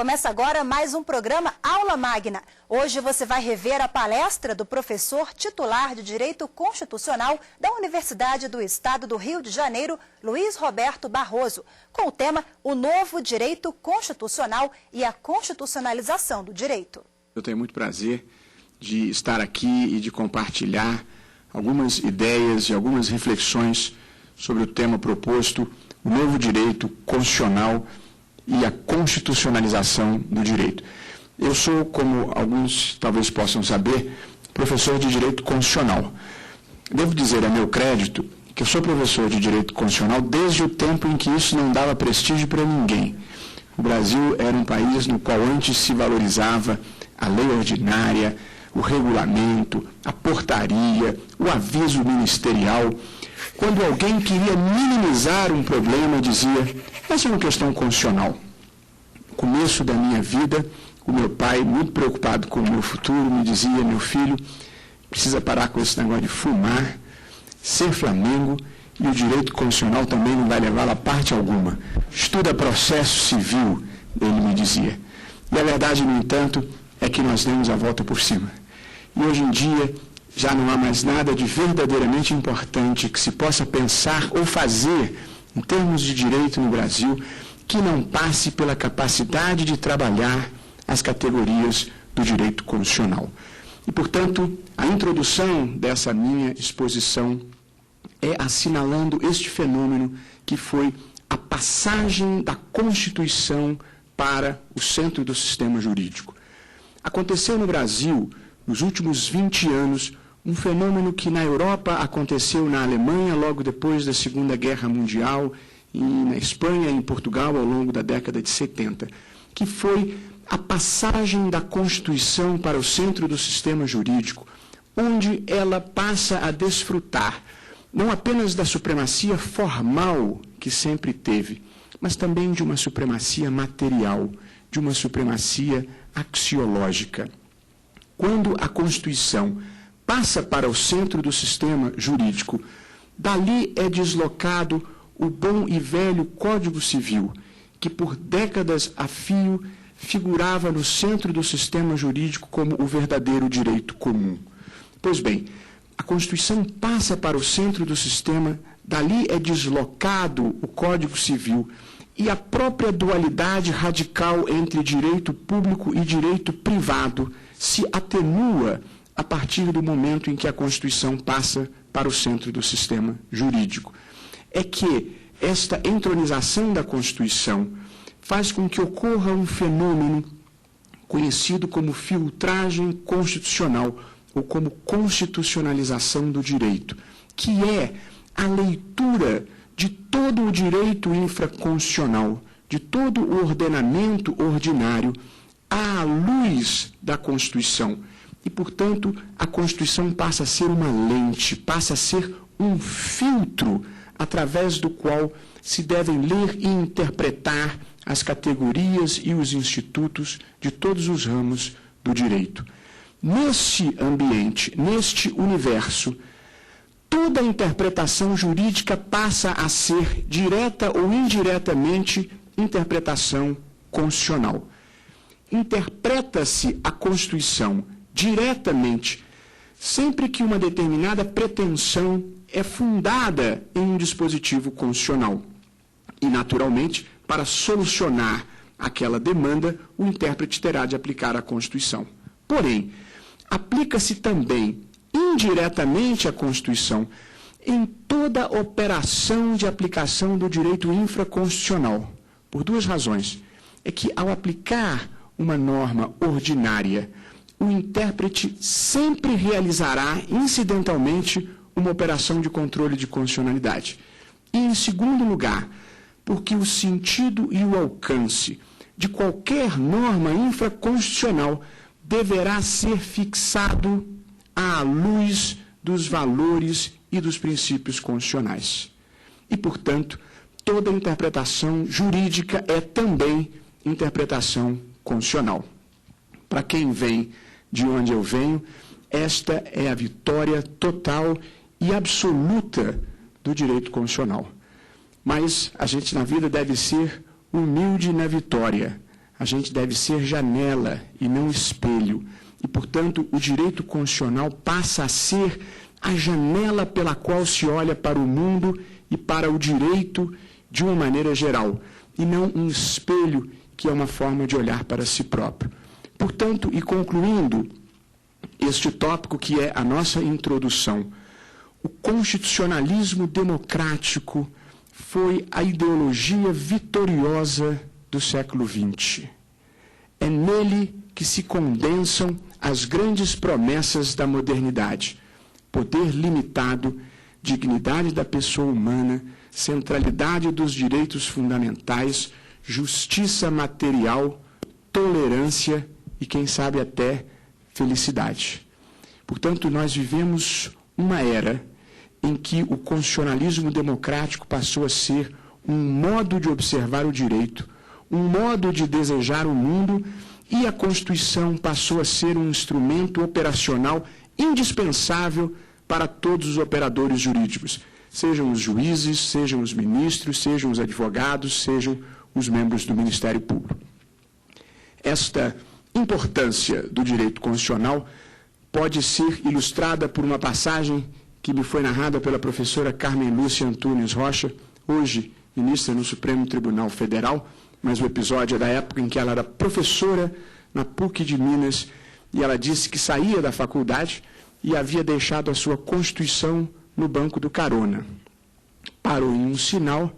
Começa agora mais um programa Aula Magna. Hoje você vai rever a palestra do professor titular de Direito Constitucional da Universidade do Estado do Rio de Janeiro, Luiz Roberto Barroso, com o tema O Novo Direito Constitucional e a Constitucionalização do Direito. Eu tenho muito prazer de estar aqui e de compartilhar algumas ideias e algumas reflexões sobre o tema proposto, o novo direito constitucional e a constitucionalização do direito. Eu sou, como alguns talvez possam saber, professor de Direito Constitucional. Devo dizer a meu crédito que eu sou professor de Direito Constitucional desde o tempo em que isso não dava prestígio para ninguém. O Brasil era um país no qual antes se valorizava a lei ordinária, o regulamento, a portaria, o aviso ministerial. Quando alguém queria minimizar um problema, dizia: essa é uma questão constitucional. No começo da minha vida, o meu pai, muito preocupado com o meu futuro, me dizia: meu filho, precisa parar com esse negócio de fumar, ser Flamengo, e o direito constitucional também não vai levá-lo a parte alguma. Estuda processo civil, ele me dizia. E a verdade, no entanto, é que nós demos a volta por cima. E hoje em dia, já não há mais nada de verdadeiramente importante que se possa pensar ou fazer em termos de direito no Brasil que não passe pela capacidade de trabalhar as categorias do direito constitucional. E, portanto, a introdução dessa minha exposição é assinalando este fenômeno que foi a passagem da Constituição para o centro do sistema jurídico. Aconteceu no Brasil, nos últimos 20 anos, um fenômeno que na Europa aconteceu na Alemanha logo depois da Segunda Guerra Mundial e na Espanha e em Portugal ao longo da década de 70, que foi a passagem da Constituição para o centro do sistema jurídico, onde ela passa a desfrutar não apenas da supremacia formal que sempre teve, mas também de uma supremacia material, de uma supremacia axiológica. Quando a Constituição passa para o centro do sistema jurídico, dali é deslocado o bom e velho Código Civil, que por décadas a fio figurava no centro do sistema jurídico como o verdadeiro direito comum. Pois bem, a Constituição passa para o centro do sistema, dali é deslocado o Código Civil e a própria dualidade radical entre direito público e direito privado se atenua a partir do momento em que a Constituição passa para o centro do sistema jurídico. É que esta entronização da Constituição faz com que ocorra um fenômeno conhecido como filtragem constitucional ou como constitucionalização do direito, que é a leitura de todo o direito infraconstitucional, de todo o ordenamento ordinário, à luz da Constituição. E, portanto, a Constituição passa a ser uma lente, passa a ser um filtro através do qual se devem ler e interpretar as categorias e os institutos de todos os ramos do direito. Neste ambiente, neste universo, toda interpretação jurídica passa a ser, direta ou indiretamente, interpretação constitucional. Interpreta-se a Constituição diretamente sempre que uma determinada pretensão é fundada em um dispositivo constitucional. E, naturalmente, para solucionar aquela demanda, o intérprete terá de aplicar a Constituição. Porém, aplica-se também indiretamente a Constituição em toda operação de aplicação do direito infraconstitucional, por duas razões. É que, ao aplicar uma norma ordinária, o intérprete sempre realizará incidentalmente uma operação de controle de constitucionalidade. E, em segundo lugar, porque o sentido e o alcance de qualquer norma infraconstitucional deverá ser fixado à luz dos valores e dos princípios constitucionais. E, portanto, toda interpretação jurídica é também interpretação constitucional. Para quem vem de onde eu venho, esta é a vitória total e absoluta do direito constitucional. Mas a gente na vida deve ser humilde na vitória. A gente deve ser janela e não espelho. E, portanto, o direito constitucional passa a ser a janela pela qual se olha para o mundo e para o direito de uma maneira geral, e não um espelho que é uma forma de olhar para si próprio. Portanto, e concluindo este tópico que é a nossa introdução, o constitucionalismo democrático foi a ideologia vitoriosa do século XX. É nele que se condensam as grandes promessas da modernidade: poder limitado, dignidade da pessoa humana, centralidade dos direitos fundamentais, justiça material, tolerância e, quem sabe, até felicidade. Portanto, nós vivemos uma era em que o constitucionalismo democrático passou a ser um modo de observar o direito, um modo de desejar o mundo, e a Constituição passou a ser um instrumento operacional indispensável para todos os operadores jurídicos, sejam os juízes, sejam os ministros, sejam os advogados, sejam os membros do Ministério Público. Esta importância do direito constitucional pode ser ilustrada por uma passagem que me foi narrada pela professora Carmen Lúcia Antunes Rocha, hoje ministra no Supremo Tribunal Federal, mas o episódio é da época em que ela era professora na PUC de Minas, e ela disse que saía da faculdade e havia deixado a sua Constituição no banco do carona. Parou em um sinal,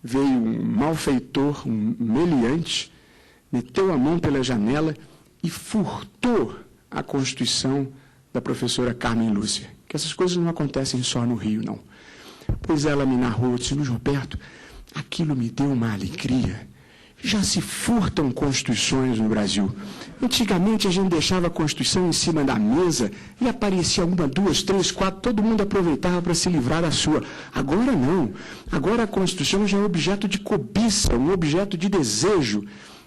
veio um malfeitor, um meliante, meteu a mão pela janela e furtou a Constituição da professora Carmen Lúcia. Que essas coisas não acontecem só no Rio, não. Pois ela me narrou, disse: Luiz Roberto, aquilo me deu uma alegria. Já se furtam Constituições no Brasil. Antigamente a gente deixava a Constituição em cima da mesa e aparecia uma, duas, três, quatro, todo mundo aproveitava para se livrar da sua. Agora não. Agora a Constituição já é objeto de cobiça, um objeto de desejo.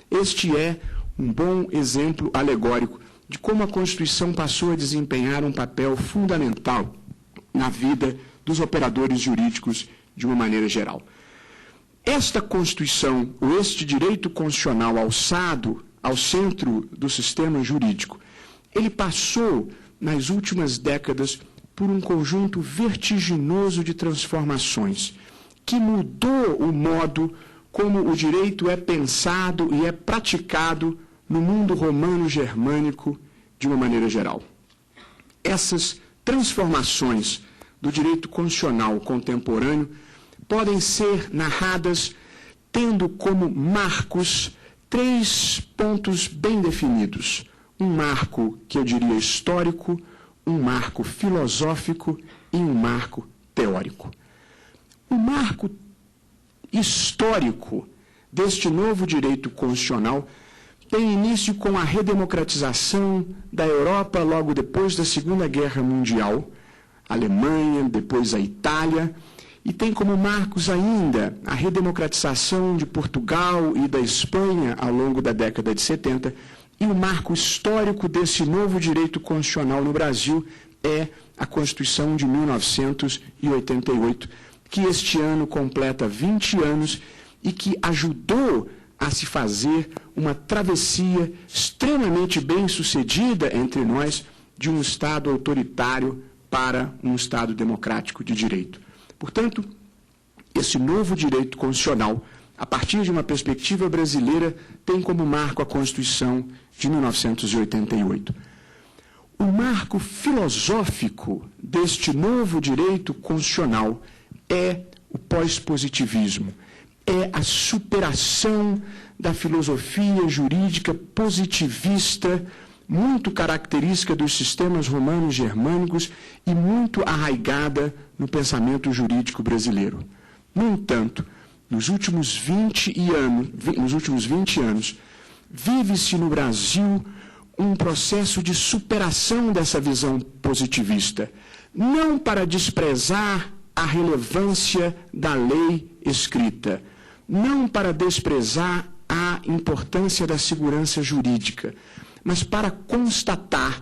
Este é um bom exemplo alegórico de como a Constituição passou a desempenhar um papel fundamental na vida dos operadores jurídicos de uma maneira geral. Esta Constituição, ou este direito constitucional alçado ao centro do sistema jurídico, ele passou, nas últimas décadas, por um conjunto vertiginoso de transformações, que mudou o modo como o direito é pensado e é praticado no mundo romano-germânico de uma maneira geral. Essas transformações do direito constitucional contemporâneo podem ser narradas tendo como marcos 3 pontos bem definidos. Um marco que eu diria histórico, um marco filosófico e um marco teórico. O marco histórico deste novo direito constitucional tem início com a redemocratização da Europa logo depois da Segunda Guerra Mundial, a Alemanha, depois a Itália, e tem como marcos ainda a redemocratização de Portugal e da Espanha ao longo da década de 70, e o marco histórico desse novo direito constitucional no Brasil é a Constituição de 1988, que este ano completa 20 anos e que ajudou a se fazer uma travessia extremamente bem-sucedida entre nós de um Estado autoritário para um Estado democrático de direito. Portanto, esse novo direito constitucional, a partir de uma perspectiva brasileira, tem como marco a Constituição de 1988. O marco filosófico deste novo direito constitucional é o pós-positivismo, é a superação da filosofia jurídica positivista, muito característica dos sistemas romanos germânicos e muito arraigada no pensamento jurídico brasileiro. No entanto, nos últimos 20 anos, vive-se no Brasil um processo de superação dessa visão positivista, não para desprezar a relevância da lei escrita, não para desprezar a importância da segurança jurídica, mas para constatar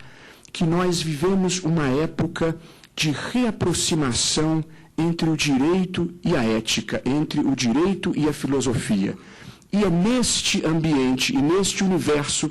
que nós vivemos uma época de reaproximação entre o direito e a ética, entre o direito e a filosofia. E é neste ambiente e neste universo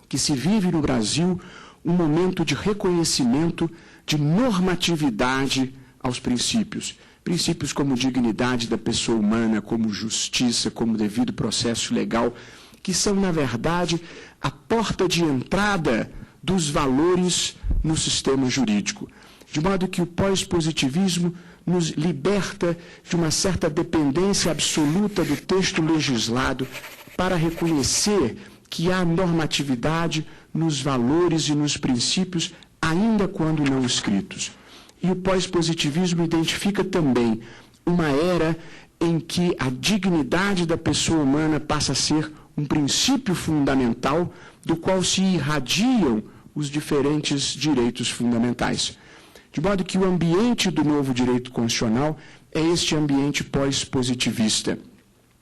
que se vive no Brasil um momento de reconhecimento de normatividade aos princípios. Princípios como dignidade da pessoa humana, como justiça, como devido processo legal, que são, na verdade, a porta de entrada dos valores no sistema jurídico. De modo que o pós-positivismo nos liberta de uma certa dependência absoluta do texto legislado para reconhecer que há normatividade nos valores e nos princípios, ainda quando não escritos. E o pós-positivismo identifica também uma era em que a dignidade da pessoa humana passa a ser um princípio fundamental do qual se irradiam os diferentes direitos fundamentais. De modo que o ambiente do novo direito constitucional é este ambiente pós-positivista,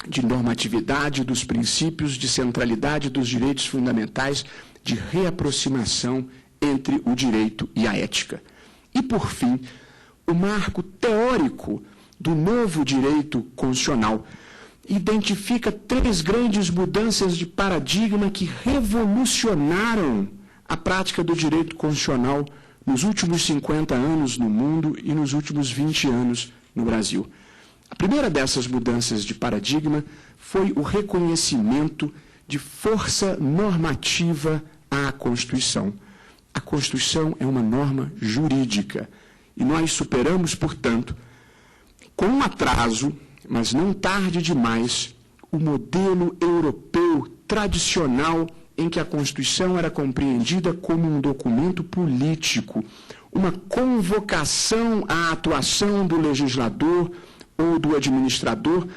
de normatividade dos princípios, de centralidade dos direitos fundamentais, de reaproximação entre o direito e a ética. E, por fim, o marco teórico do novo direito constitucional identifica 3 grandes mudanças de paradigma que revolucionaram a prática do direito constitucional nos últimos 50 anos no mundo e nos últimos 20 anos no Brasil. A primeira dessas mudanças de paradigma foi o reconhecimento de força normativa à Constituição. A Constituição é uma norma jurídica e nós superamos, portanto, com um atraso, mas não tarde demais, o modelo europeu tradicional em que a Constituição era compreendida como um documento político, uma convocação à atuação do legislador ou do administrador,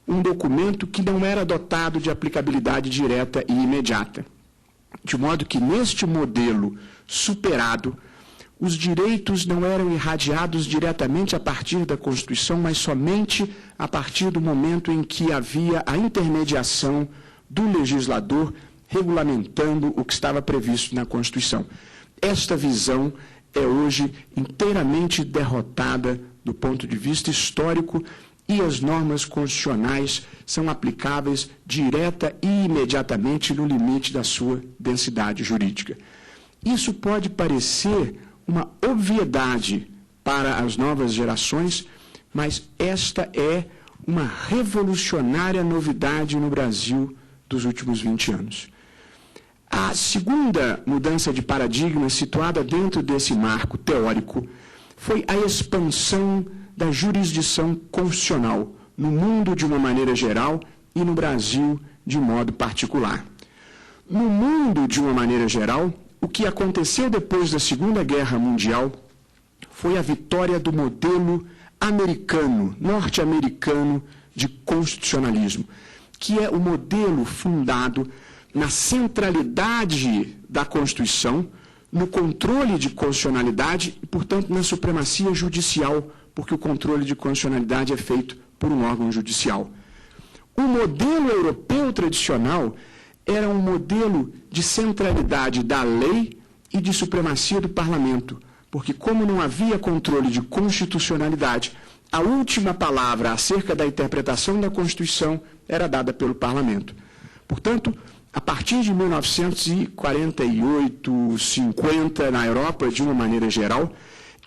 um documento que não era dotado de aplicabilidade direta e imediata. De modo que, neste modelo superado, os direitos não eram irradiados diretamente a partir da Constituição, mas somente a partir do momento em que havia a intermediação do legislador regulamentando o que estava previsto na Constituição. Esta visão é hoje inteiramente derrotada do ponto de vista histórico e as normas constitucionais são aplicáveis direta e imediatamente no limite da sua densidade jurídica. Isso pode parecer uma obviedade para as novas gerações, mas esta é uma revolucionária novidade no Brasil dos últimos 20 anos. A segunda mudança de paradigma situada dentro desse marco teórico foi a expansão da jurisdição constitucional no mundo de uma maneira geral e no Brasil de modo particular. No mundo de uma maneira geral, o que aconteceu depois da Segunda Guerra Mundial foi a vitória do modelo americano, norte-americano de constitucionalismo, que é o modelo fundado na centralidade da Constituição, no controle de constitucionalidade e, portanto, na supremacia judicial, porque o controle de constitucionalidade é feito por um órgão judicial. O modelo europeu tradicional era um modelo de centralidade da lei e de supremacia do parlamento, porque como não havia controle de constitucionalidade, a última palavra acerca da interpretação da Constituição era dada pelo parlamento. Portanto, a partir de 1948, 50, na Europa, de uma maneira geral,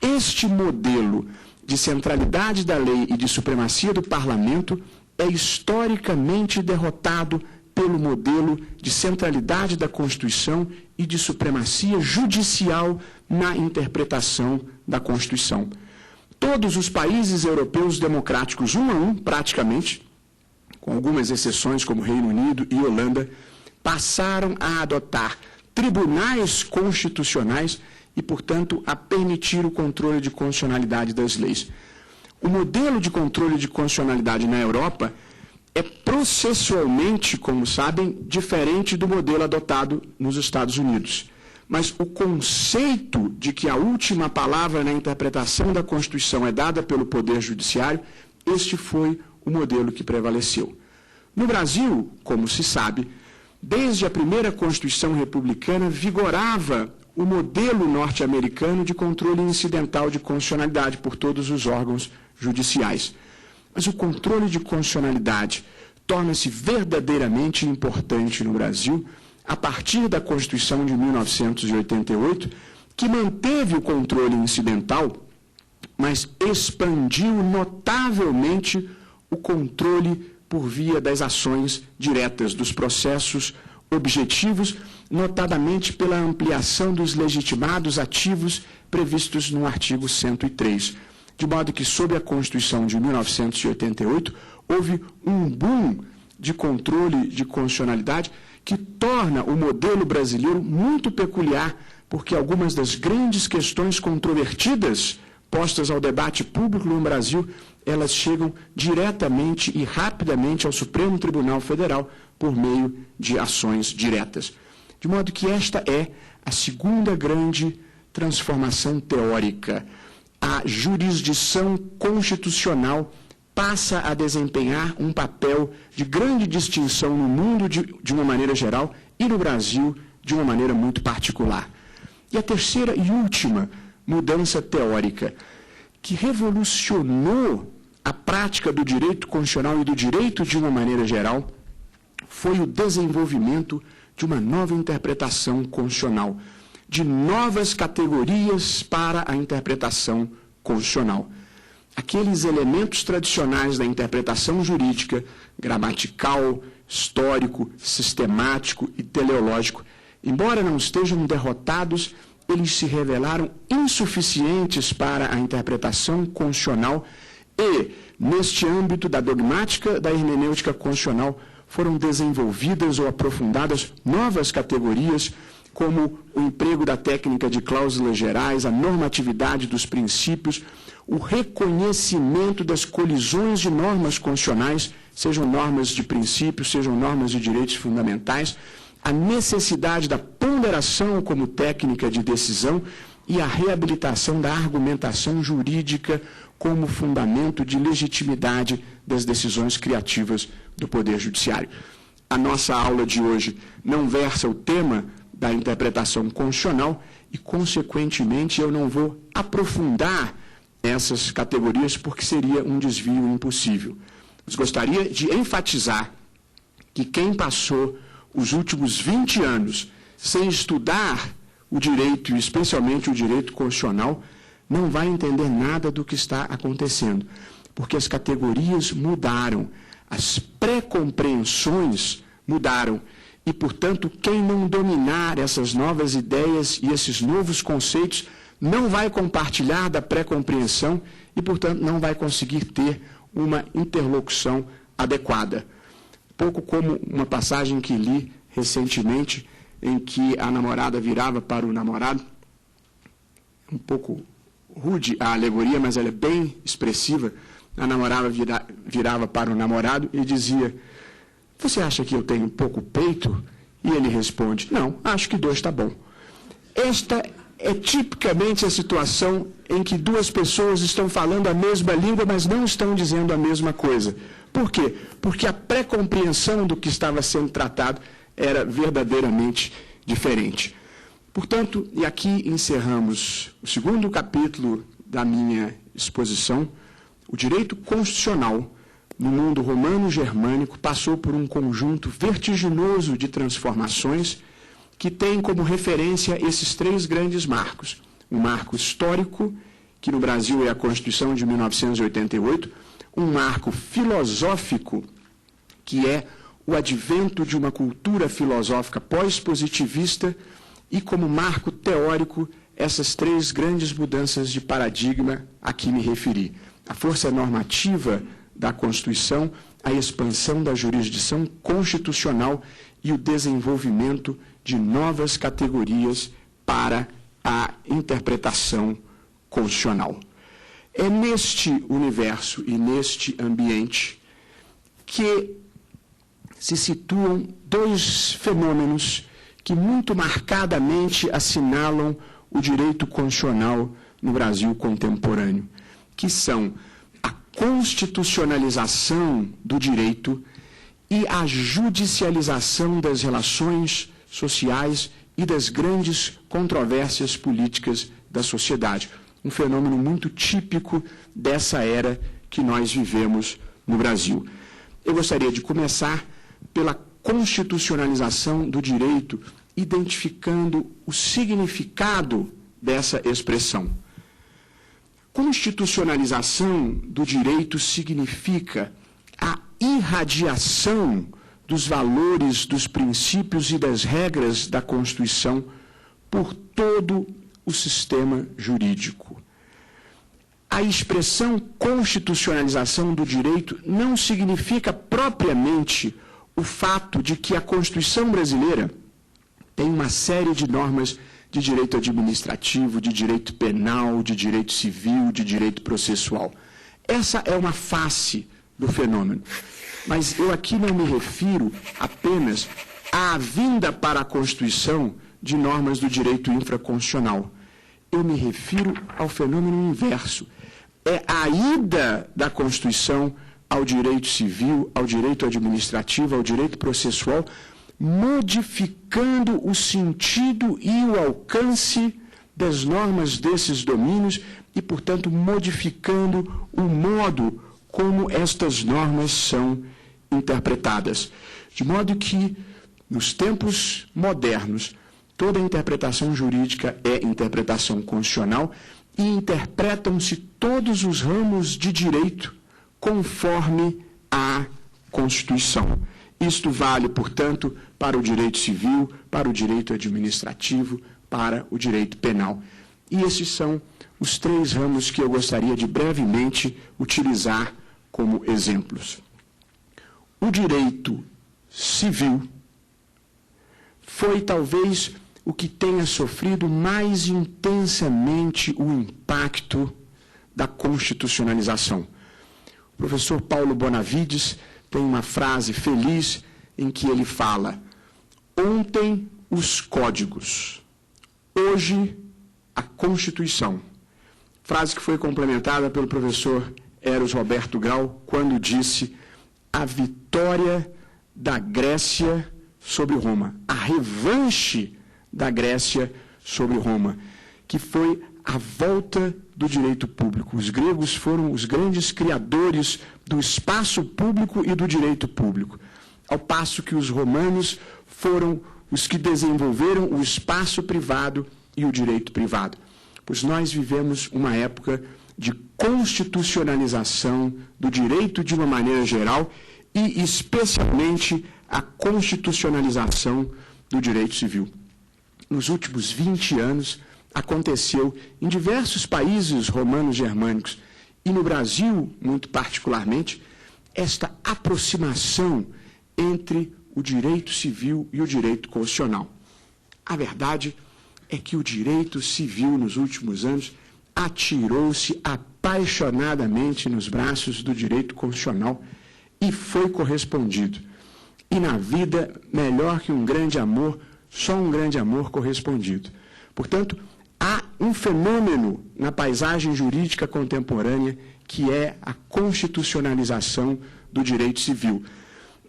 este modelo de centralidade da lei e de supremacia do parlamento é historicamente derrotado pelo modelo de centralidade da Constituição e de supremacia judicial na interpretação da Constituição. Todos os países europeus democráticos, um a um, praticamente, com algumas exceções como Reino Unido e Holanda, passaram a adotar tribunais constitucionais e, portanto, a permitir o controle de constitucionalidade das leis. O modelo de controle de constitucionalidade na Europa é processualmente, como sabem, diferente do modelo adotado nos Estados Unidos. Mas o conceito de que a última palavra na interpretação da Constituição é dada pelo Poder Judiciário, este foi o modelo que prevaleceu. No Brasil, como se sabe, desde a primeira Constituição republicana, vigorava o modelo norte-americano de controle incidental de constitucionalidade por todos os órgãos judiciais. Mas o controle de constitucionalidade torna-se verdadeiramente importante no Brasil a partir da Constituição de 1988, que manteve o controle incidental, mas expandiu notavelmente o controle por via das ações diretas, dos processos objetivos, notadamente pela ampliação dos legitimados ativos previstos no artigo 103. De modo que, sob a Constituição de 1988, houve um boom de controle de constitucionalidade que torna o modelo brasileiro muito peculiar, porque algumas das grandes questões controvertidas postas ao debate público no Brasil, elas chegam diretamente e rapidamente ao Supremo Tribunal Federal por meio de ações diretas. De modo que esta é a segunda grande transformação teórica. A jurisdição constitucional passa a desempenhar um papel de grande distinção no mundo de uma maneira geral e no Brasil de uma maneira muito particular. E a terceira e última mudança teórica, que revolucionou a prática do direito constitucional e do direito de uma maneira geral, foi o desenvolvimento de uma nova interpretação constitucional, de novas categorias para a interpretação constitucional. Aqueles elementos tradicionais da interpretação jurídica, gramatical, histórico, sistemático e teleológico, embora não estejam derrotados, eles se revelaram insuficientes para a interpretação constitucional e, neste âmbito da dogmática da hermenêutica constitucional, foram desenvolvidas ou aprofundadas novas categorias, como o emprego da técnica de cláusulas gerais, a normatividade dos princípios, o reconhecimento das colisões de normas constitucionais, sejam normas de princípios, sejam normas de direitos fundamentais, a necessidade da ponderação como técnica de decisão e a reabilitação da argumentação jurídica como fundamento de legitimidade das decisões criativas do Poder Judiciário. A nossa aula de hoje não versa o tema da interpretação constitucional e, consequentemente, eu não vou aprofundar essas categorias porque seria um desvio impossível. Mas gostaria de enfatizar que quem passou os últimos 20 anos sem estudar o direito, e especialmente o direito constitucional, não vai entender nada do que está acontecendo, porque as categorias mudaram, as pré-compreensões mudaram, e, portanto, quem não dominar essas novas ideias e esses novos conceitos não vai compartilhar da pré-compreensão e, portanto, não vai conseguir ter uma interlocução adequada. Pouco como uma passagem que li recentemente, em que a namorada virava para o namorado, um pouco rude a alegoria, mas ela é bem expressiva. A namorada virava para o namorado e dizia: "Você acha que eu tenho pouco peito?" E ele responde: "Não, acho que 2 está bom." Esta é tipicamente a situação em que duas pessoas estão falando a mesma língua, mas não estão dizendo a mesma coisa. Por quê? Porque a pré-compreensão do que estava sendo tratado era verdadeiramente diferente. Portanto, e aqui encerramos o segundo capítulo da minha exposição, o direito constitucional no mundo romano-germânico passou por um conjunto vertiginoso de transformações que tem como referência esses 3 grandes marcos. Um marco histórico, que no Brasil é a Constituição de 1988, um marco filosófico, que é o advento de uma cultura filosófica pós-positivista, e como marco teórico, essas 3 grandes mudanças de paradigma a que me referi. A força normativa da Constituição, a expansão da jurisdição constitucional e o desenvolvimento de novas categorias para a interpretação constitucional. É neste universo e neste ambiente que se situam 2 fenômenos que muito marcadamente assinalam o direito constitucional no Brasil contemporâneo, que são a constitucionalização do direito e a judicialização das relações sociais e das grandes controvérsias políticas da sociedade. Um fenômeno muito típico dessa era que nós vivemos no Brasil. Eu gostaria de começar pela constitucionalização do direito, identificando o significado dessa expressão. Constitucionalização do direito significa a irradiação dos valores, dos princípios e das regras da Constituição por todo o sistema jurídico. A expressão constitucionalização do direito não significa propriamente o fato de que a Constituição brasileira tem uma série de normas de direito administrativo, de direito penal, de direito civil, de direito processual. Essa é uma face do fenômeno. Mas eu aqui não me refiro apenas à vinda para a Constituição de normas do direito infraconstitucional. Eu me refiro ao fenômeno inverso. É a ida da Constituição ao direito civil, ao direito administrativo, ao direito processual, modificando o sentido e o alcance das normas desses domínios e, portanto, modificando o modo como estas normas são interpretadas. De modo que, nos tempos modernos, toda interpretação jurídica é interpretação constitucional e interpretam-se todos os ramos de direito conforme a Constituição. Isto vale, portanto, para o direito civil, para o direito administrativo, para o direito penal. E esses são os três ramos que eu gostaria de brevemente utilizar como exemplos. O direito civil foi talvez o que tenha sofrido mais intensamente o impacto da constitucionalização. O professor Paulo Bonavides tem uma frase feliz em que ele fala: ontem os códigos, hoje a Constituição. Frase que foi complementada pelo professor Eros Roberto Grau, quando disse: a vitória da Grécia sobre Roma, a revanche da Grécia sobre Roma, que foi a volta do direito público. Os gregos foram os grandes criadores do espaço público e do direito público, ao passo que os romanos foram os que desenvolveram o espaço privado e o direito privado. Pois nós vivemos uma época de constitucionalização do direito de uma maneira geral e, especialmente, a constitucionalização do direito civil. Nos últimos 20 anos, aconteceu em diversos países romanos germânicos e no Brasil, muito particularmente, esta aproximação entre o direito civil e o direito constitucional. A verdade é que o direito civil, nos últimos anos, atirou-se apaixonadamente nos braços do direito constitucional e foi correspondido. E na vida, melhor que um grande amor, só um grande amor correspondido. Portanto, há um fenômeno na paisagem jurídica contemporânea que é a constitucionalização do direito civil.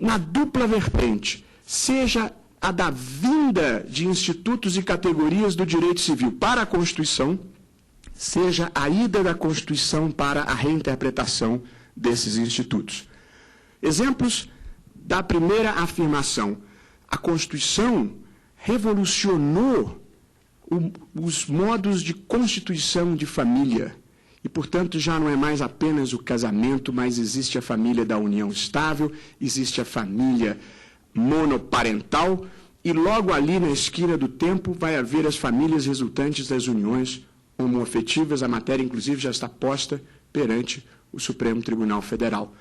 Na dupla vertente, seja a da vinda de institutos e categorias do direito civil para a Constituição, seja a ida da Constituição para a reinterpretação desses institutos. Exemplos da primeira afirmação: a Constituição revolucionou os modos de constituição de família e, portanto, já não é mais apenas o casamento, mas existe a família da união estável, existe a família monoparental e logo ali na esquina do tempo vai haver as famílias resultantes das uniões homoafetivas. A matéria, inclusive, já está posta perante o Supremo Tribunal Federal.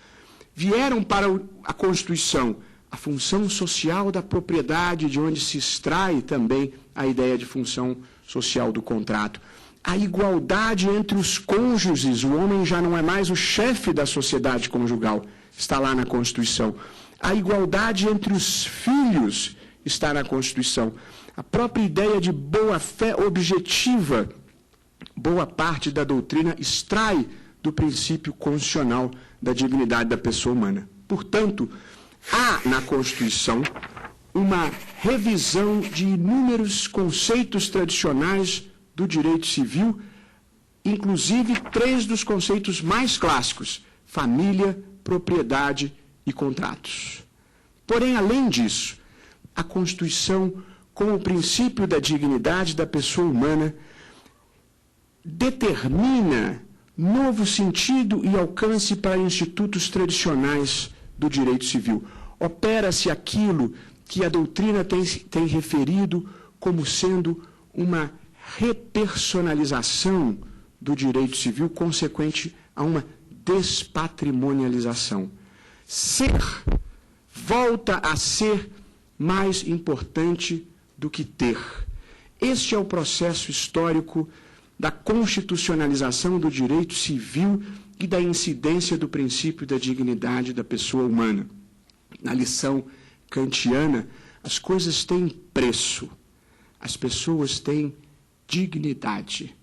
Vieram para a Constituição a função social da propriedade, de onde se extrai também a ideia de função social do contrato. A igualdade entre os cônjuges, o homem já não é mais o chefe da sociedade conjugal, está lá na Constituição. A igualdade entre os filhos está na Constituição. A própria ideia de boa-fé objetiva, boa parte da doutrina extrai do princípio constitucional da dignidade da pessoa humana. Portanto, há na Constituição uma revisão de inúmeros conceitos tradicionais do direito civil, inclusive 3 dos conceitos mais clássicos: família, propriedade e contratos. Porém, além disso, a Constituição, com o princípio da dignidade da pessoa humana, determina novo sentido e alcance para institutos tradicionais do direito civil. Opera-se aquilo que a doutrina tem referido como sendo uma repersonalização do direito civil consequente a uma despatrimonialização. Ser volta a ser mais importante do que ter. Este é o processo histórico da constitucionalização do direito civil e da incidência do princípio da dignidade da pessoa humana. Na lição kantiana, as coisas têm preço, as pessoas têm dignidade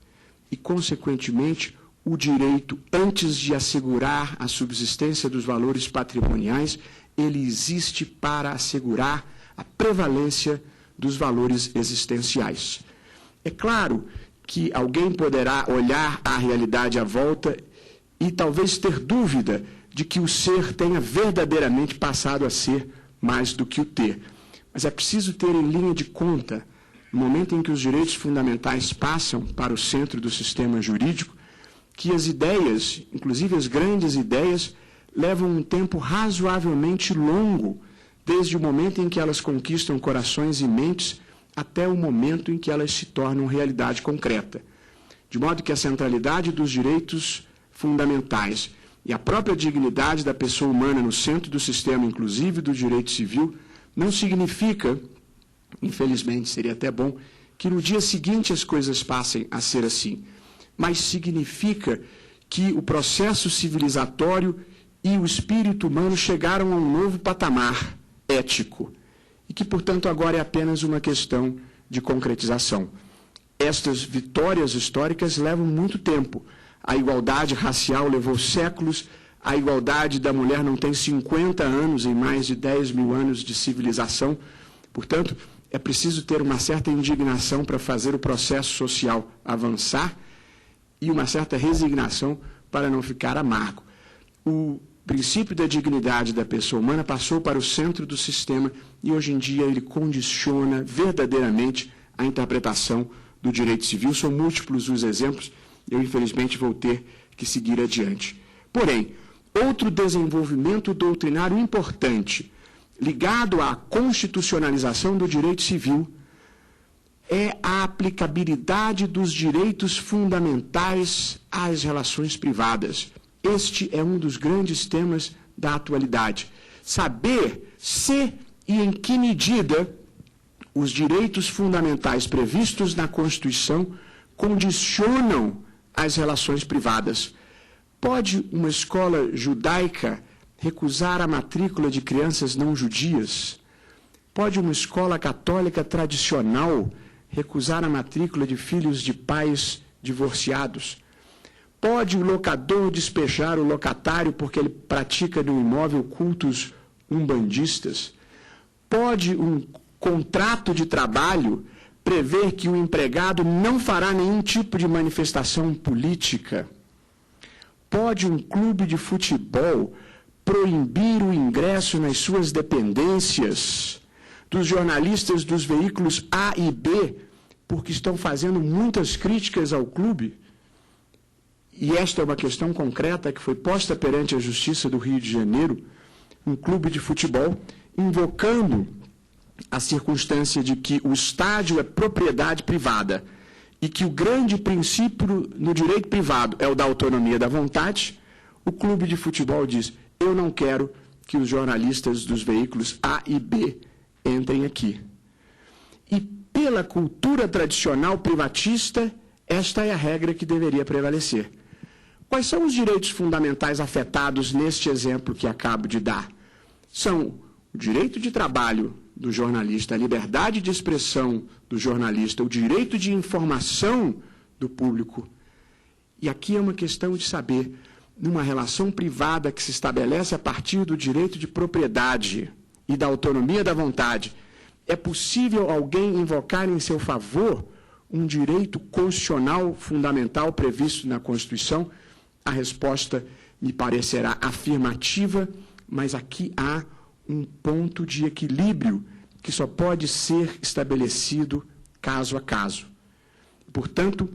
e, consequentemente, o direito, antes de assegurar a subsistência dos valores patrimoniais, ele existe para assegurar a prevalência dos valores existenciais. É claro que alguém poderá olhar a realidade à volta e talvez ter dúvida de que o ser tenha verdadeiramente passado a ser mais do que o ter. Mas é preciso ter em linha de conta, no momento em que os direitos fundamentais passam para o centro do sistema jurídico, que as ideias, inclusive as grandes ideias, levam um tempo razoavelmente longo, desde o momento em que elas conquistam corações e mentes até o momento em que elas se tornam realidade concreta. De modo que a centralidade dos direitos fundamentais e a própria dignidade da pessoa humana no centro do sistema, inclusive do direito civil, não significa, infelizmente seria até bom, que no dia seguinte as coisas passem a ser assim, mas significa que o processo civilizatório e o espírito humano chegaram a um novo patamar ético e que, portanto, agora é apenas uma questão de concretização. Estas vitórias históricas levam muito tempo. A igualdade racial levou séculos, a igualdade da mulher não tem 50 anos em mais de 10 mil anos de civilização. Portanto, é preciso ter uma certa indignação para fazer o processo social avançar e uma certa resignação para não ficar amargo. O princípio da dignidade da pessoa humana passou para o centro do sistema e, hoje em dia, ele condiciona verdadeiramente a interpretação do direito civil. São múltiplos os exemplos, eu, infelizmente, vou ter que seguir adiante. Porém, outro desenvolvimento doutrinário importante, ligado à constitucionalização do direito civil, é a aplicabilidade dos direitos fundamentais às relações privadas. Este é um dos grandes temas da atualidade. Saber se e em que medida os direitos fundamentais previstos na Constituição condicionam as relações privadas. Pode uma escola judaica recusar a matrícula de crianças não judias? Pode uma escola católica tradicional recusar a matrícula de filhos de pais divorciados? Pode o locador despejar o locatário porque ele pratica no imóvel cultos umbandistas? Pode um contrato de trabalho prever que o empregado não fará nenhum tipo de manifestação política? Pode um clube de futebol proibir o ingresso nas suas dependências dos jornalistas dos veículos A e B porque estão fazendo muitas críticas ao clube? E esta é uma questão concreta que foi posta perante a Justiça do Rio de Janeiro, um clube de futebol, invocando a circunstância de que o estádio é propriedade privada e que o grande princípio no direito privado é o da autonomia da vontade. O clube de futebol diz: eu não quero que os jornalistas dos veículos A e B entrem aqui. E pela cultura tradicional privatista, esta é a regra que deveria prevalecer. Quais são os direitos fundamentais afetados neste exemplo que acabo de dar? São o direito de trabalho do jornalista, a liberdade de expressão do jornalista, o direito de informação do público. E aqui é uma questão de saber, numa relação privada que se estabelece a partir do direito de propriedade e da autonomia da vontade, é possível alguém invocar em seu favor um direito constitucional fundamental previsto na Constituição? A resposta me parecerá afirmativa mas aqui há um ponto de equilíbrio que só pode ser estabelecido caso a caso. Portanto,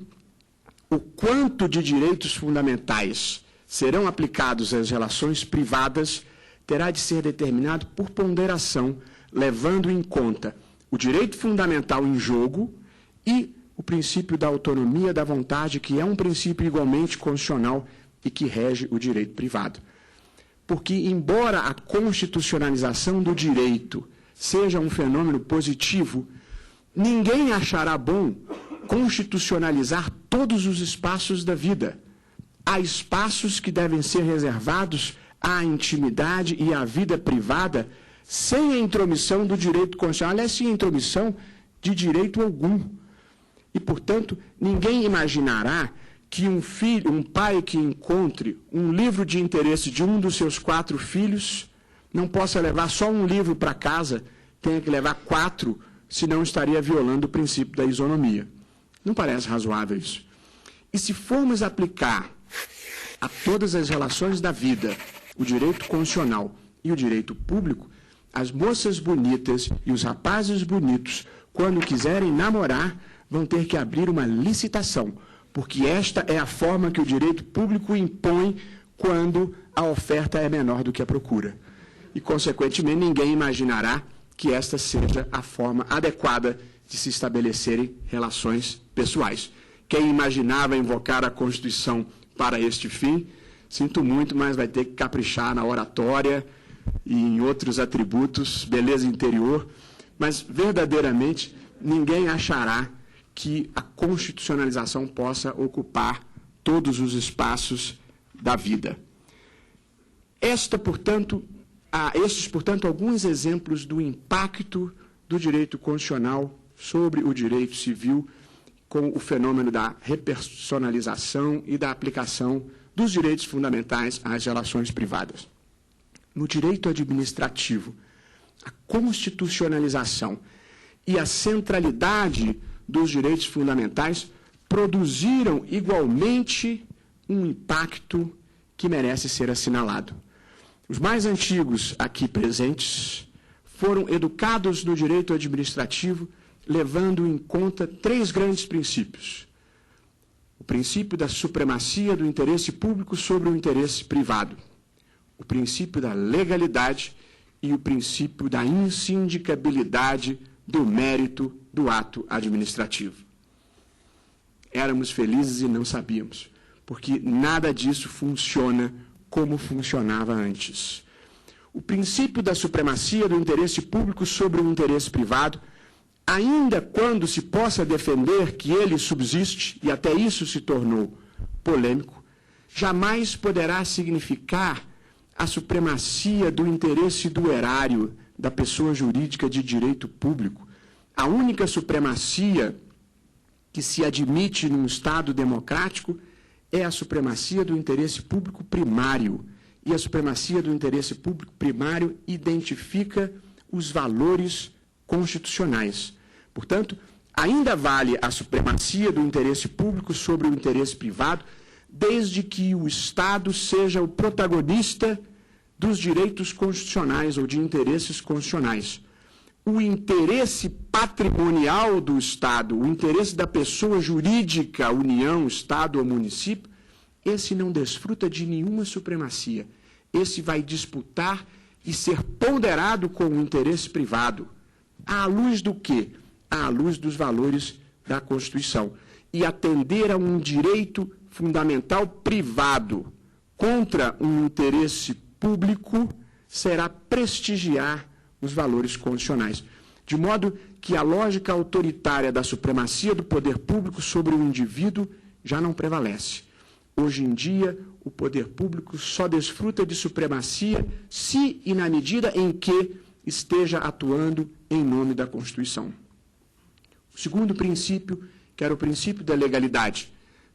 o quanto de direitos fundamentais serão aplicados às relações privadas terá de ser determinado por ponderação, levando em conta o direito fundamental em jogo e o princípio da autonomia da vontade, que é um princípio igualmente constitucional e que rege o direito privado. Porque, embora a constitucionalização do direito seja um fenômeno positivo, ninguém achará bom constitucionalizar todos os espaços da vida. Há espaços que devem ser reservados à intimidade e à vida privada sem a intromissão do direito constitucional, aliás, sem a intromissão de direito algum. E, portanto, ninguém imaginará que um pai que encontre um livro de interesse de um dos seus 4 filhos não possa levar só um livro para casa, tenha que levar 4, senão estaria violando o princípio da isonomia. Não parece razoável isso. E se formos aplicar a todas as relações da vida o direito constitucional e o direito público, as moças bonitas e os rapazes bonitos, quando quiserem namorar, vão ter que abrir uma licitação, porque esta é a forma que o direito público impõe quando a oferta é menor do que a procura. E, consequentemente, ninguém imaginará que esta seja a forma adequada de se estabelecerem relações pessoais. Quem imaginava invocar a Constituição para este fim, sinto muito, mas vai ter que caprichar na oratória e em outros atributos, beleza interior, mas verdadeiramente ninguém achará que a constitucionalização possa ocupar todos os espaços da vida. Estes, portanto, alguns exemplos do impacto do direito constitucional sobre o direito civil com o fenômeno da repersonalização e da aplicação dos direitos fundamentais às relações privadas. No direito administrativo, a constitucionalização e a centralidade dos direitos fundamentais produziram igualmente um impacto que merece ser assinalado. Os mais antigos aqui presentes foram educados no direito administrativo, levando em conta 3 grandes princípios. O princípio da supremacia do interesse público sobre o interesse privado, o princípio da legalidade e o princípio da insindicabilidade do mérito do ato administrativo. Éramos felizes e não sabíamos, porque nada disso funciona como funcionava antes. O princípio da supremacia do interesse público sobre o interesse privado, ainda quando se possa defender que ele subsiste, e até isso se tornou polêmico, jamais poderá significar a supremacia do interesse do erário da pessoa jurídica de direito público. A única supremacia que se admite num Estado democrático é a supremacia do interesse público primário. E a supremacia do interesse público primário identifica os valores constitucionais. Portanto, ainda vale a supremacia do interesse público sobre o interesse privado, desde que o Estado seja o protagonista dos direitos constitucionais ou de interesses constitucionais. O interesse patrimonial do Estado, o interesse da pessoa jurídica, União, Estado ou município, esse não desfruta de nenhuma supremacia. Esse vai disputar e ser ponderado com o interesse privado. À luz do quê? À luz dos valores da Constituição. E atender a um direito fundamental privado contra um interesse público será prestigiar os valores constitucionais. De modo que a lógica autoritária da supremacia do poder público sobre o indivíduo já não prevalece. Hoje em dia, o poder público só desfruta de supremacia se e na medida em que esteja atuando em nome da Constituição. O segundo princípio, que era o princípio da legalidade,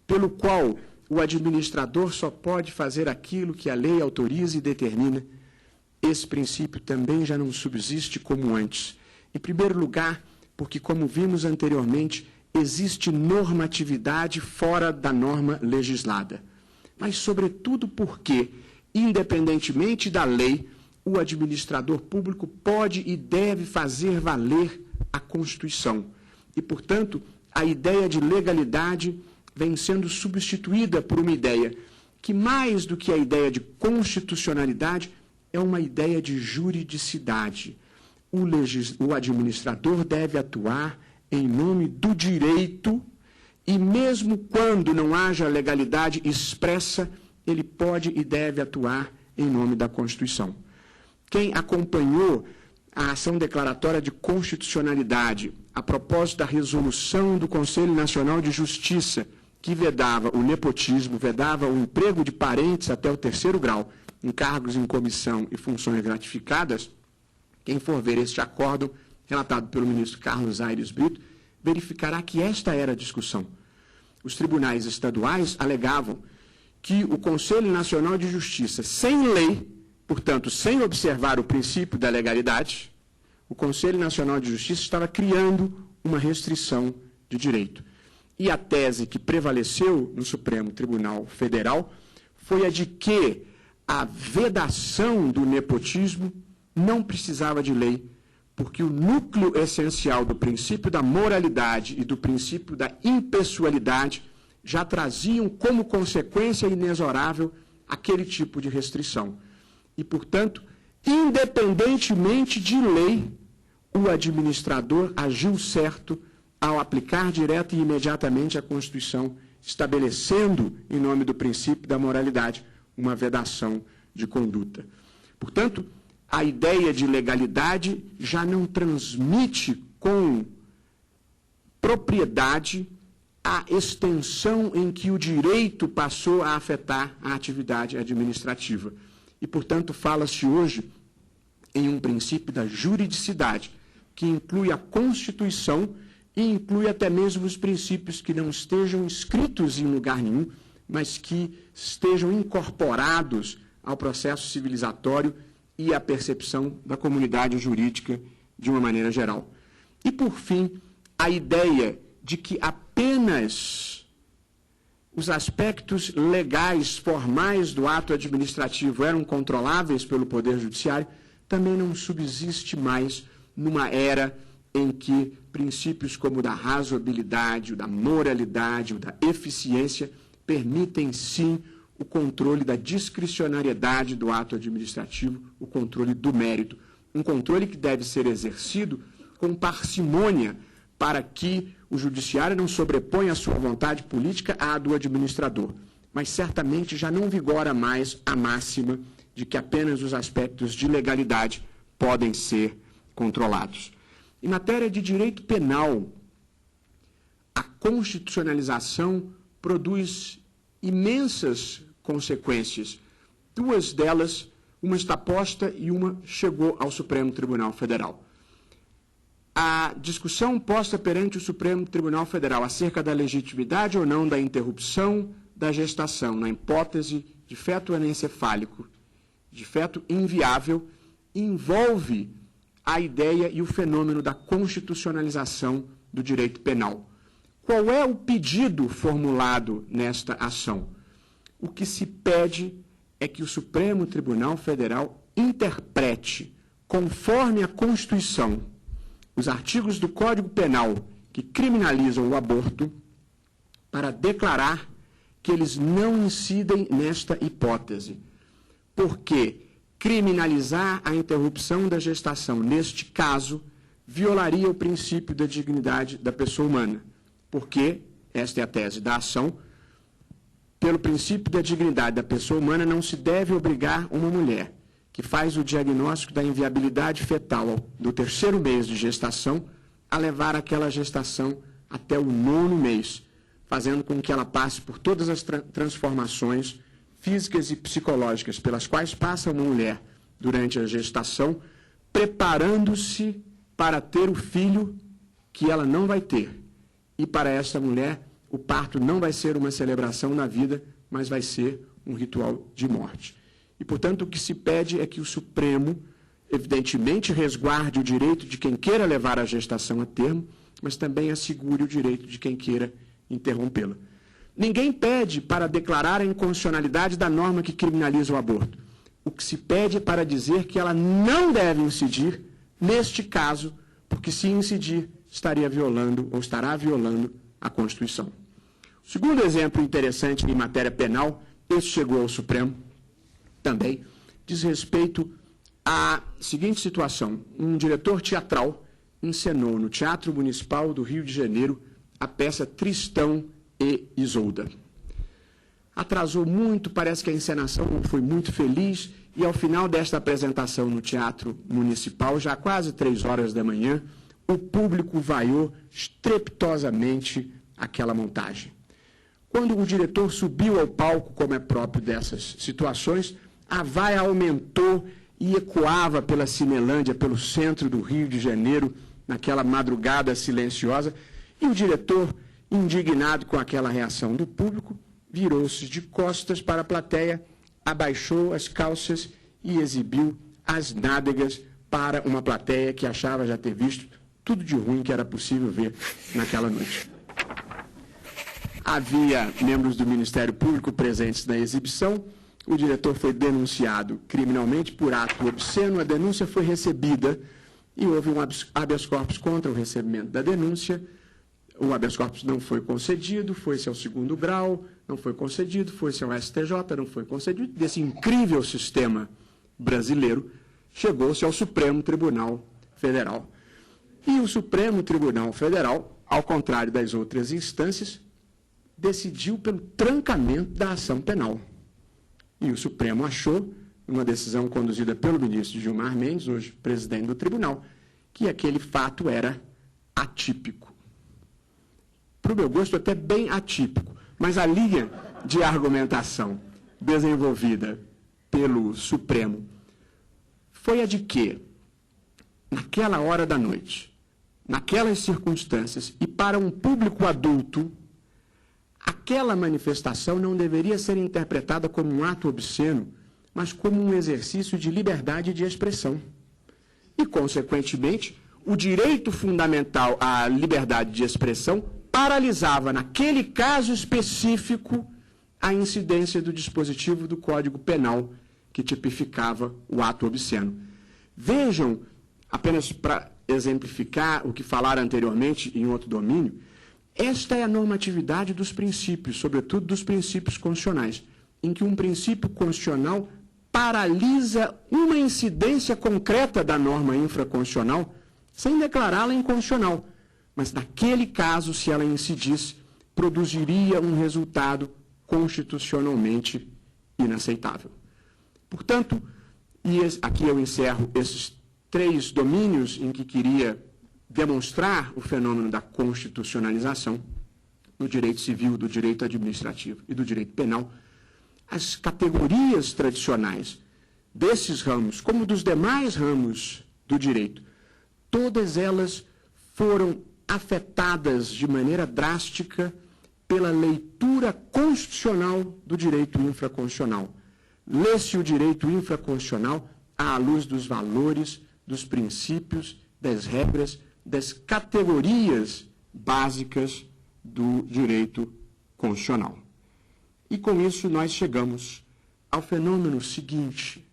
pelo qual o administrador só pode fazer aquilo que a lei autoriza e determina, esse princípio também já não subsiste como antes. Em primeiro lugar, porque, como vimos anteriormente, existe normatividade fora da norma legislada. Mas, sobretudo, porque, independentemente da lei, o administrador público pode e deve fazer valer a Constituição. E, portanto, a ideia de legalidade vem sendo substituída por uma ideia que, mais do que a ideia de constitucionalidade, é uma ideia de juridicidade. O administrador deve atuar em nome do direito e, mesmo quando não haja legalidade expressa, ele pode e deve atuar em nome da Constituição. Quem acompanhou a ação declaratória de constitucionalidade a propósito da resolução do Conselho Nacional de Justiça, que vedava o nepotismo, vedava o emprego de parentes até o 3º grau, em cargos em comissão e funções gratificadas, quem for ver este acórdão, relatado pelo ministro Carlos Aires Brito, verificará que esta era a discussão. Os tribunais estaduais alegavam que o Conselho Nacional de Justiça, sem lei, portanto, sem observar o princípio da legalidade, o Conselho Nacional de Justiça estava criando uma restrição de direito. E a tese que prevaleceu no Supremo Tribunal Federal foi a de que a vedação do nepotismo não precisava de lei, porque o núcleo essencial do princípio da moralidade e do princípio da impessoalidade já traziam como consequência inexorável aquele tipo de restrição. E, portanto, independentemente de lei, o administrador agiu certo ao aplicar direta e imediatamente a Constituição, estabelecendo, em nome do princípio da moralidade, uma vedação de conduta. Portanto, a ideia de legalidade já não transmite com propriedade a extensão em que o direito passou a afetar a atividade administrativa. E, portanto, fala-se hoje em um princípio da juridicidade, que inclui a Constituição e inclui até mesmo os princípios que não estejam escritos em lugar nenhum, mas que estejam incorporados ao processo civilizatório e à percepção da comunidade jurídica de uma maneira geral. E, por fim, a ideia de que apenas os aspectos legais, formais do ato administrativo eram controláveis pelo Poder Judiciário, também não subsiste mais numa era em que princípios como o da razoabilidade, o da moralidade, o da eficiência permitem, sim, o controle da discricionariedade do ato administrativo, o controle do mérito. Um controle que deve ser exercido com parcimônia para que o judiciário não sobreponha a sua vontade política à do administrador. Mas certamente já não vigora mais a máxima de que apenas os aspectos de legalidade podem ser controlados. Em matéria de direito penal, a constitucionalização produz imensas consequências. Duas delas, uma está posta e uma chegou ao Supremo Tribunal Federal. A discussão posta perante o Supremo Tribunal Federal acerca da legitimidade ou não da interrupção da gestação na hipótese de feto anencefálico, de feto inviável, envolve a ideia e o fenômeno da constitucionalização do direito penal. Qual é o pedido formulado nesta ação? O que se pede é que o Supremo Tribunal Federal interprete, conforme a Constituição, os artigos do Código Penal que criminalizam o aborto, para declarar que eles não incidem nesta hipótese. Porque criminalizar a interrupção da gestação, neste caso, violaria o princípio da dignidade da pessoa humana. Porque, esta é a tese da ação, pelo princípio da dignidade da pessoa humana, não se deve obrigar uma mulher que faz o diagnóstico da inviabilidade fetal do 3º mês de gestação a levar aquela gestação até o 9º mês, fazendo com que ela passe por todas as transformações físicas e psicológicas pelas quais passa uma mulher durante a gestação, preparando-se para ter o filho que ela não vai ter. E para esta mulher, o parto não vai ser uma celebração na vida, mas vai ser um ritual de morte. E, portanto, o que se pede é que o Supremo, evidentemente, resguarde o direito de quem queira levar a gestação a termo, mas também assegure o direito de quem queira interrompê-la. Ninguém pede para declarar a inconstitucionalidade da norma que criminaliza o aborto. O que se pede é para dizer que ela não deve incidir neste caso, porque se incidir, estaria violando ou estará violando a Constituição. O segundo exemplo interessante em matéria penal, esse chegou ao Supremo também, diz respeito à seguinte situação. Um diretor teatral encenou no Teatro Municipal do Rio de Janeiro a peça Tristão e Isolda. Atrasou muito, parece que a encenação não foi muito feliz, e ao final desta apresentação no Teatro Municipal, já quase 3 horas da manhã, o público vaiou estrepitosamente aquela montagem. Quando o diretor subiu ao palco, como é próprio dessas situações, a vaia aumentou e ecoava pela Cinelândia, pelo centro do Rio de Janeiro, naquela madrugada silenciosa, e o diretor, indignado com aquela reação do público, virou-se de costas para a plateia, abaixou as calças e exibiu as nádegas para uma plateia que achava já ter visto tudo de ruim que era possível ver naquela noite. Havia membros do Ministério Público presentes na exibição. O diretor foi denunciado criminalmente por ato obsceno. A denúncia foi recebida e houve um habeas corpus contra o recebimento da denúncia. O habeas corpus não foi concedido, foi-se ao 2º grau, não foi concedido, foi-se ao STJ, não foi concedido. Desse incrível sistema brasileiro, chegou-se ao Supremo Tribunal Federal. E o Supremo Tribunal Federal, ao contrário das outras instâncias, decidiu pelo trancamento da ação penal. E o Supremo achou, numa decisão conduzida pelo ministro Gilmar Mendes, hoje presidente do tribunal, que aquele fato era atípico. Para o meu gosto, até bem atípico, mas a linha de argumentação desenvolvida pelo Supremo foi a de que, naquela hora da noite, naquelas circunstâncias, e para um público adulto, aquela manifestação não deveria ser interpretada como um ato obsceno, mas como um exercício de liberdade de expressão. E, consequentemente, o direito fundamental à liberdade de expressão paralisava, naquele caso específico, a incidência do dispositivo do Código Penal que tipificava o ato obsceno. Vejam, apenas para exemplificar o que falaram anteriormente em outro domínio, esta é a normatividade dos princípios, sobretudo dos princípios constitucionais, em que um princípio constitucional paralisa uma incidência concreta da norma infraconstitucional sem declará-la inconstitucional. Mas, naquele caso, se ela incidisse, produziria um resultado constitucionalmente inaceitável. Portanto, e aqui eu encerro esses 3 domínios em que queria demonstrar o fenômeno da constitucionalização do direito civil, do direito administrativo e do direito penal. As categorias tradicionais desses ramos, como dos demais ramos do direito, todas elas foram afetadas de maneira drástica pela leitura constitucional do direito infraconstitucional. Lê-se o direito infraconstitucional à luz dos valores, dos princípios, das regras, das categorias básicas do direito constitucional. E com isso nós chegamos ao fenômeno seguinte,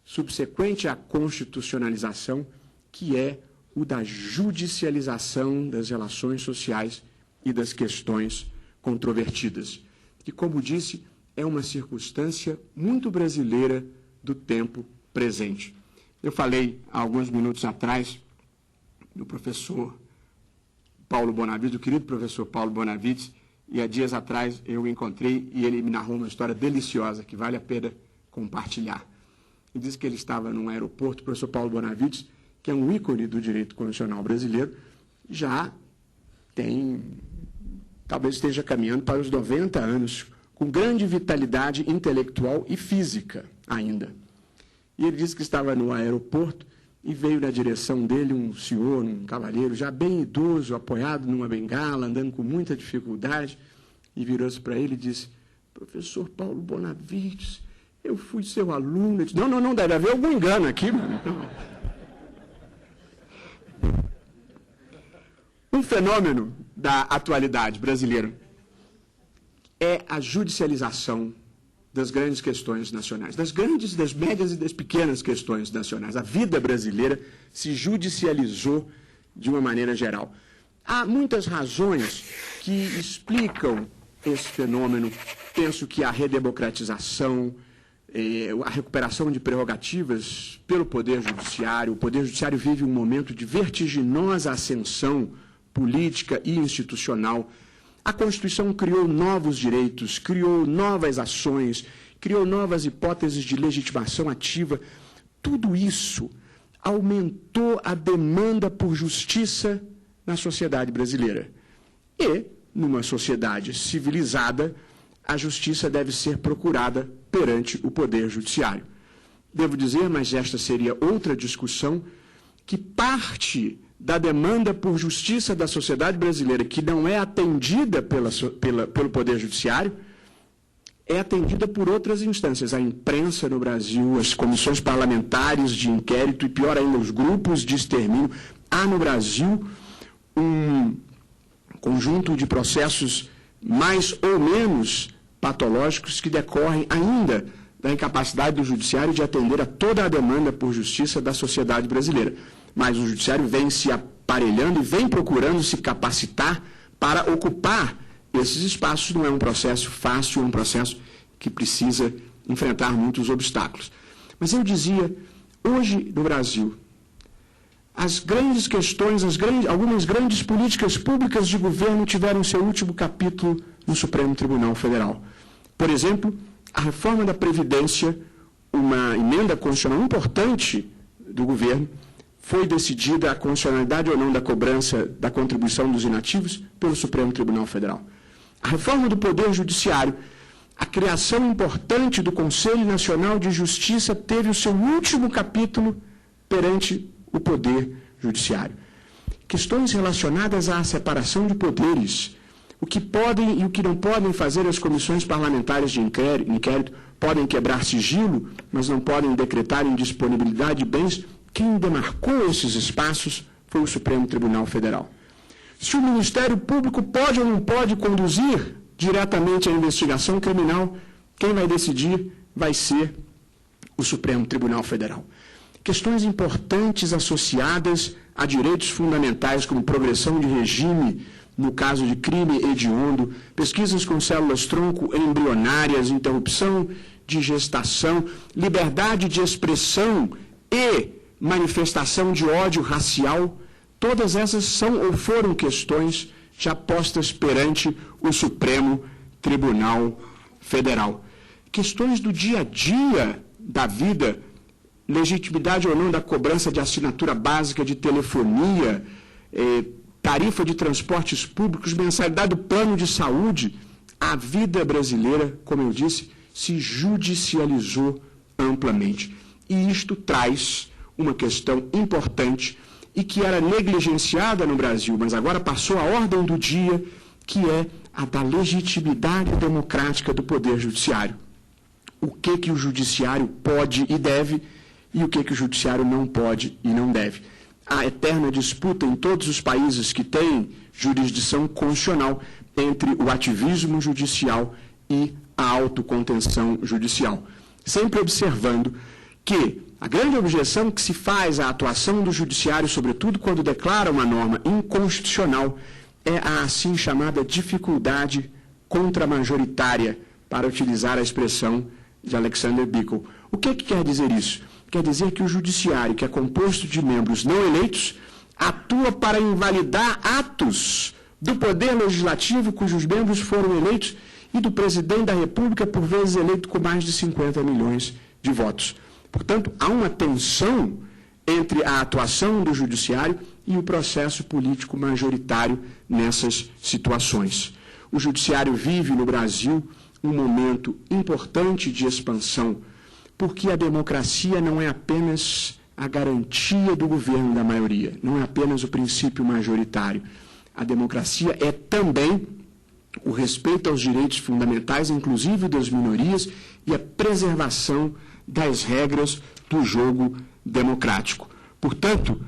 subsequente à constitucionalização, que é o da judicialização das relações sociais e das questões controvertidas, que, como disse, é uma circunstância muito brasileira do tempo presente. Eu falei há alguns minutos atrás do professor Paulo Bonavides, do querido professor Paulo Bonavides, e há dias atrás eu o encontrei e ele me narrou uma história deliciosa que vale a pena compartilhar. Ele disse que ele estava num aeroporto, o professor Paulo Bonavides, que é um ícone do direito constitucional brasileiro, já tem, talvez esteja caminhando para os 90 anos, com grande vitalidade intelectual e física ainda. E ele disse que estava no aeroporto e veio na direção dele um senhor, um cavalheiro, já bem idoso, apoiado numa bengala, andando com muita dificuldade, e virou-se para ele e disse: professor Paulo Bonavides, eu fui seu aluno. Ele disse: não, deve haver algum engano aqui. Não. Um fenômeno da atualidade brasileira é a judicialização das grandes questões nacionais, das grandes, das médias e das pequenas questões nacionais. A vida brasileira se judicializou de uma maneira geral. Há muitas razões que explicam esse fenômeno. Penso que a redemocratização, a recuperação de prerrogativas pelo Poder Judiciário. O Poder Judiciário vive um momento de vertiginosa ascensão política e institucional. A Constituição criou novos direitos, criou novas ações, criou novas hipóteses de legitimação ativa. Tudo isso aumentou a demanda por justiça na sociedade brasileira. E, numa sociedade civilizada, a justiça deve ser procurada perante o Poder Judiciário. Devo dizer, mas esta seria outra discussão, que parte da demanda por justiça da sociedade brasileira, que não é atendida pelo Poder Judiciário, é atendida por outras instâncias. A imprensa no Brasil, as comissões parlamentares de inquérito e, pior ainda, os grupos de extermínio. Há no Brasil um conjunto de processos mais ou menos patológicos que decorrem ainda da incapacidade do Judiciário de atender a toda a demanda por justiça da sociedade brasileira. Mas o Judiciário vem se aparelhando e vem procurando se capacitar para ocupar esses espaços. Não é um processo fácil, é um processo que precisa enfrentar muitos obstáculos. Mas eu dizia, hoje no Brasil, as grandes questões, algumas grandes políticas públicas de governo tiveram seu último capítulo no Supremo Tribunal Federal. Por exemplo, a reforma da Previdência, uma emenda constitucional importante do governo, foi decidida a constitucionalidade ou não da cobrança da contribuição dos inativos pelo Supremo Tribunal Federal. A reforma do Poder Judiciário, a criação importante do Conselho Nacional de Justiça teve o seu último capítulo perante o Poder Judiciário. Questões relacionadas à separação de poderes, o que podem e o que não podem fazer as comissões parlamentares de inquérito, podem quebrar sigilo, mas não podem decretar indisponibilidade de bens. Quem demarcou esses espaços foi o Supremo Tribunal Federal. Se o Ministério Público pode ou não pode conduzir diretamente a investigação criminal, quem vai decidir vai ser o Supremo Tribunal Federal. Questões importantes associadas a direitos fundamentais, como progressão de regime, no caso de crime hediondo, pesquisas com células-tronco embrionárias, interrupção de gestação, liberdade de expressão e manifestação de ódio racial, todas essas são ou foram questões já postas perante o Supremo Tribunal Federal. Questões do dia a dia da vida, legitimidade ou não da cobrança de assinatura básica de telefonia, tarifa de transportes públicos, mensalidade do plano de saúde. A vida brasileira, como eu disse, se judicializou amplamente. E isto traz uma questão importante e que era negligenciada no Brasil, mas agora passou à ordem do dia, que é a da legitimidade democrática do Poder Judiciário. O que o Judiciário pode e deve e o que o Judiciário não pode e não deve. A eterna disputa em todos os países que têm jurisdição constitucional entre o ativismo judicial e a autocontenção judicial. Sempre observando que a grande objeção que se faz à atuação do Judiciário, sobretudo quando declara uma norma inconstitucional, é a assim chamada dificuldade contramajoritária, para utilizar a expressão de Alexander Bickel. O que quer dizer isso? Quer dizer que o Judiciário, que é composto de membros não eleitos, atua para invalidar atos do Poder Legislativo cujos membros foram eleitos e do Presidente da República, por vezes eleito com mais de 50 milhões de votos. Portanto, há uma tensão entre a atuação do Judiciário e o processo político majoritário nessas situações. O Judiciário vive no Brasil um momento importante de expansão, porque a democracia não é apenas a garantia do governo da maioria, não é apenas o princípio majoritário. A democracia é também o respeito aos direitos fundamentais, inclusive das minorias, e a preservação das regras do jogo democrático. Portanto,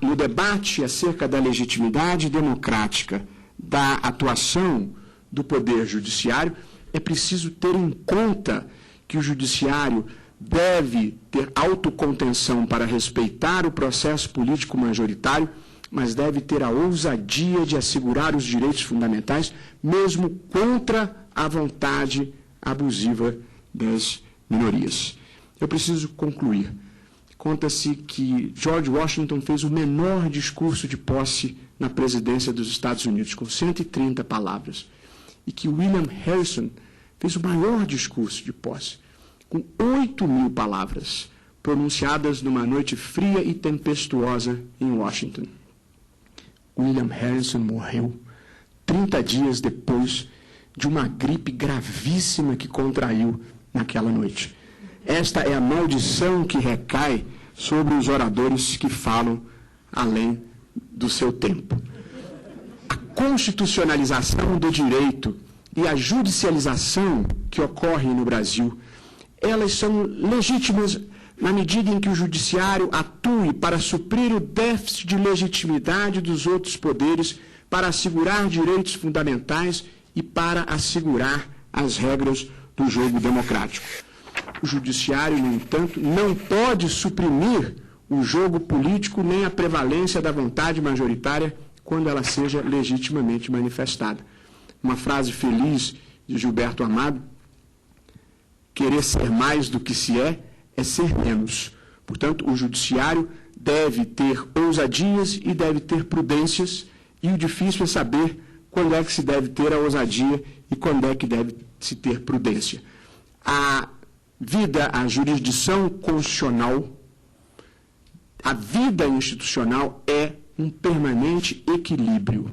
no debate acerca da legitimidade democrática da atuação do Poder Judiciário, é preciso ter em conta que o judiciário deve ter autocontenção para respeitar o processo político majoritário, mas deve ter a ousadia de assegurar os direitos fundamentais, mesmo contra a vontade abusiva das minorias. Eu preciso concluir. Conta-se que George Washington fez o menor discurso de posse na presidência dos Estados Unidos, com 130 palavras, e que William Harrison fez o maior discurso de posse, com 8.000 palavras, pronunciadas numa noite fria e tempestuosa em Washington. William Harrison morreu 30 dias depois de uma gripe gravíssima que contraiu naquela noite. Esta é a maldição que recai sobre os oradores que falam além do seu tempo. A constitucionalização do direito e a judicialização que ocorre no Brasil, elas são legítimas na medida em que o judiciário atue para suprir o déficit de legitimidade dos outros poderes, para assegurar direitos fundamentais e para assegurar as regras do jogo democrático. O judiciário, no entanto, não pode suprimir o jogo político nem a prevalência da vontade majoritária quando ela seja legitimamente manifestada. Uma frase feliz de Gilberto Amado: querer ser mais do que se é ser menos. Portanto, o judiciário deve ter ousadias e deve ter prudências, e o difícil é saber quando é que se deve ter a ousadia e quando é que deve se ter prudência. A jurisdição constitucional, a vida institucional é um permanente equilíbrio.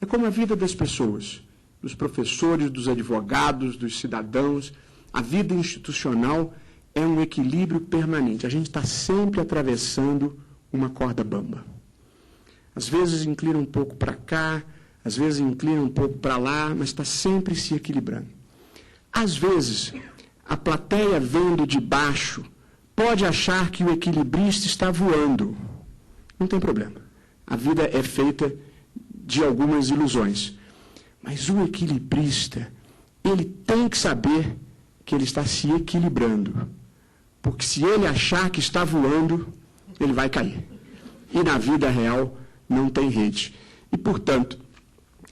É como a vida das pessoas, dos professores, dos advogados, dos cidadãos. A vida institucional é um equilíbrio permanente. A gente está sempre atravessando uma corda bamba. Às vezes inclina um pouco para cá, às vezes inclina um pouco para lá, mas está sempre se equilibrando. Às vezes, a plateia vendo de baixo pode achar que o equilibrista está voando. Não tem problema. A vida é feita de algumas ilusões. Mas o equilibrista, ele tem que saber que ele está se equilibrando. Porque se ele achar que está voando, ele vai cair. E na vida real não tem rede. E, portanto,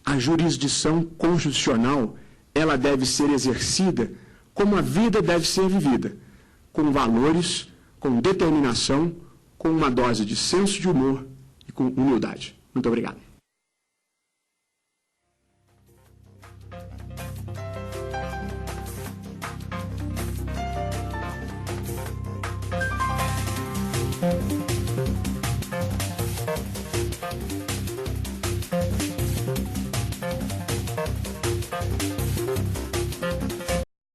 a jurisdição constitucional, ela deve ser exercida como a vida deve ser vivida, com valores, com determinação, com uma dose de senso de humor e com humildade. Muito obrigado.